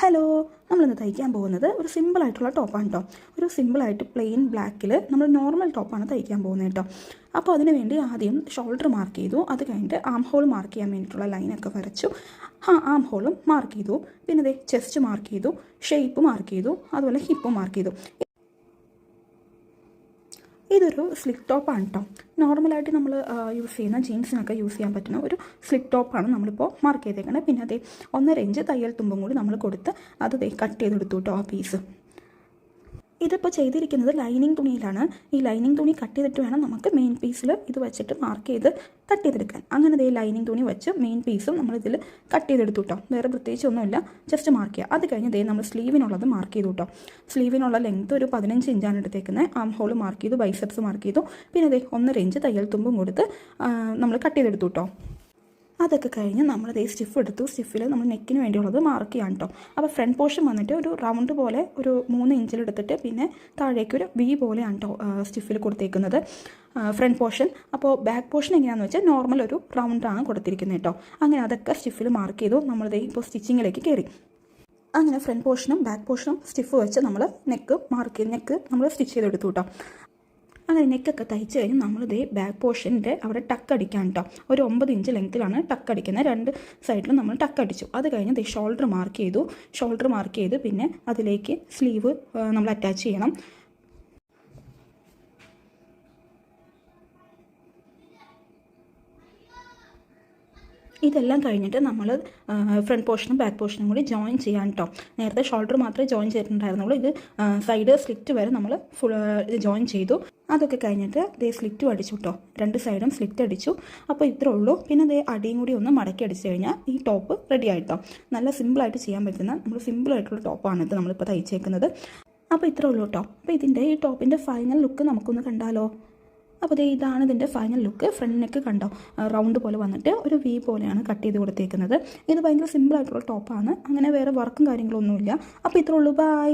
Hello, നമ്മളിന്ന് തയ്ക്കാൻ പോകുന്നത് ഒരു സിമ്പിളായിട്ടുള്ള ടോപ്പാണ് കേട്ടോ. ഒരു സിമ്പിളായിട്ട് പ്ലെയിൻ ബ്ലാക്കിൽ നമ്മൾ നോർമൽ ടോപ്പാണ് തയ്ക്കാൻ പോകുന്നത് കേട്ടോ. അപ്പോൾ അതിന് വേണ്ടി ആദ്യം ഷോൾഡർ മാർക്ക് ചെയ്തു. അത് കഴിഞ്ഞിട്ട് ആം ഹോൾ മാർക്ക് ചെയ്യാൻ വേണ്ടിയിട്ടുള്ള ലൈനൊക്കെ വരച്ചു. ആം ഹോളും മാർക്ക് ചെയ്തു. പിന്നെ ഇതേ ചെസ്റ്റ് മാർക്ക് ചെയ്തു, ഷേപ്പ് മാർക്ക് ചെയ്തു, അതുപോലെ ഹിപ്പ് മാർക്ക് ചെയ്തു. ഇതൊരു സ്ലിക്ക് ടോപ്പാണ് കേട്ടോ. നോർമലായിട്ട് നമ്മൾ യൂസ് ചെയ്യുന്ന ജീൻസിനൊക്കെ യൂസ് ചെയ്യാൻ പറ്റുന്ന ഒരു സ്ലിക്ക് ടോപ്പാണ് നമ്മളിപ്പോൾ മാർക്ക് ചെയ്തേക്കുന്നത്. പിന്നെ അതേ 1.5 ഇഞ്ച് തയ്യൽ തുമ്പും കൂടി നമ്മൾ കൊടുത്ത് അത് കട്ട് ചെയ്തെടുത്തു കേട്ടോ ആ പീസ്. ഇതിപ്പോൾ ചെയ്തിരിക്കുന്നത് ലൈനിങ് തുണിയിലാണ്. ഈ ലൈനിങ് തുണി കട്ട് ചെയ്തിട്ട് വേണം നമുക്ക് മെയിൻ പീസിൽ ഇത് വെച്ചിട്ട് മാർക്ക് ചെയ്ത് കട്ട് ചെയ്തെടുക്കാൻ. അങ്ങനെ ഇതേ ലൈനിങ് തുണി വെച്ച് മെയിൻ പീസും നമ്മളിതിൽ കട്ട് ചെയ്തെടുത്തു കേട്ടോ. വേറെ പ്രത്യേകിച്ചൊന്നുമില്ല, ജസ്റ്റ് മാർക്ക് ചെയ്യുക. അത് കഴിഞ്ഞ് ഇതേ നമ്മൾ സ്ലീവിനുള്ളത് മാർക്ക് ചെയ്തു കേട്ടോ. സ്ലീവിനുള്ള ലെങ്ത്ത് ഒരു 15 ഇഞ്ചാണ് എടുത്തേക്കുന്നത്. ആം ഹോൾ മാർക്ക് ചെയ്തു, ബൈസെപ്സ് മാർക്ക് ചെയ്തു. പിന്നെ ഇതേ 1.5 ഇഞ്ച് തയ്യൽ തുമ്പും കൊടുത്ത് നമ്മൾ കട്ട് ചെയ്തെടുത്തു കേട്ടോ. അതൊക്കെ കഴിഞ്ഞ് നമ്മളതേ സ്റ്റിഫ് എടുത്തു. സ്റ്റിഫിൽ നമ്മൾ നെക്കിന് വേണ്ടിയുള്ളത് മാർക്ക് ചെയ്യാൻ കേട്ടോ. അപ്പോൾ ഫ്രണ്ട് പോർഷൻ വന്നിട്ട് ഒരു റൗണ്ട് പോലെ ഒരു 3 ഇഞ്ചിലെടുത്തിട്ട് പിന്നെ താഴേക്ക് ഒരു വി പോലെയാണ് കേട്ടോ സ്റ്റിഫിൽ കൊടുത്തേക്കുന്നത് ഫ്രണ്ട് പോർഷൻ. അപ്പോൾ ബാക്ക് പോർഷൻ എങ്ങനെയാണെന്ന് വെച്ചാൽ നോർമൽ ഒരു റൗണ്ടാണ് കൊടുത്തിരിക്കുന്നത് കേട്ടോ. അങ്ങനെ അതൊക്കെ സ്റ്റിഫിൽ മാർക്ക് ചെയ്തു. നമ്മളിതേ ഇപ്പോൾ സ്റ്റിച്ചിങ്ങിലേക്ക് കയറി. അങ്ങനെ ഫ്രണ്ട് പോർഷനും ബാക്ക് പോർഷനും സ്റ്റിഫ് വെച്ച് നമ്മൾ നെക്ക് നമ്മൾ സ്റ്റിച്ച് ചെയ്തെടുത്തു കേട്ടോ. അങ്ങനെ നെക്കൊക്കെ തയ്ച്ച് കഴിഞ്ഞ് നമ്മളിതേ ബാക്ക് പോർഷൻ്റെ അവിടെ ടക്ക് അടിക്കാൻ കേട്ടോ. ഒരു 9 ഇഞ്ച് ലെങ്ത്തിലാണ് ടക്ക് അടിക്കുന്നത്. 2 സൈഡിലും നമ്മൾ ടക്ക് അടിച്ചു. അത് കഴിഞ്ഞ് ഷോൾഡർ മാർക്ക് ചെയ്തു. പിന്നെ അതിലേക്ക് സ്ലീവ് നമ്മൾ അറ്റാച്ച് ചെയ്യണം. ഇതെല്ലാം കഴിഞ്ഞിട്ട് നമ്മൾ ഫ്രണ്ട് പോർഷനും ബാക്ക് പോർഷനും കൂടി ജോയിൻ ചെയ്യാൻ കേട്ടോ. നേരത്തെ ഷോൾഡർ മാത്രമേ ജോയിൻ ചെയ്തിട്ടുണ്ടായിരുന്നുള്ളൂ. ഇത് സൈഡ് സ്ലിറ്റ് വരെ നമ്മൾ ഫുൾ ജോയിൻ ചെയ്തു. അതൊക്കെ കഴിഞ്ഞിട്ട് ദേ സ്ലിറ്റും അടിച്ചു കേട്ടോ. 2 സൈഡും സ്ലിറ്റ് അടിച്ചു. അപ്പോൾ ഇത്രേ ഉള്ളൂ. പിന്നെ ദേ അടിയും കൂടി ഒന്ന് മടക്കി അടിച്ചു കഴിഞ്ഞാൽ ഈ ടോപ്പ് റെഡി ആയിട്ടോ. നല്ല സിമ്പിളായിട്ട് ചെയ്യാൻ പറ്റുന്ന സിമ്പിളായിട്ടുള്ള ടോപ്പാണിത് നമ്മളിപ്പോൾ തയ്ച്ചേക്കുന്നത്. അപ്പോൾ ഇത്രേ ഉള്ളൂ കേട്ടോ. അപ്പോൾ ഈ ടോപ്പിൻ്റെ ഫൈനൽ ലുക്ക് നമുക്കൊന്ന് കണ്ടാലോ. അപ്പോൾ ഇതാണ് ഇതിൻ്റെ ഫൈനൽ ലുക്ക്. ഫ്രണ്ട് നെക്ക് കണ്ടോ, റൗണ്ട് പോലെ വന്നിട്ട് ഒരു വി പോലെയാണ് കട്ട് ചെയ്ത് കൊടുത്തേക്കുന്നത്. ഇത് ഭയങ്കര സിമ്പിളായിട്ടുള്ള ടോപ്പാണ്. അങ്ങനെ വേറെ വർക്കും കാര്യങ്ങളൊന്നുമില്ല. അപ്പോൾ ഇത്രേ ഉള്ളൂ. ബൈ.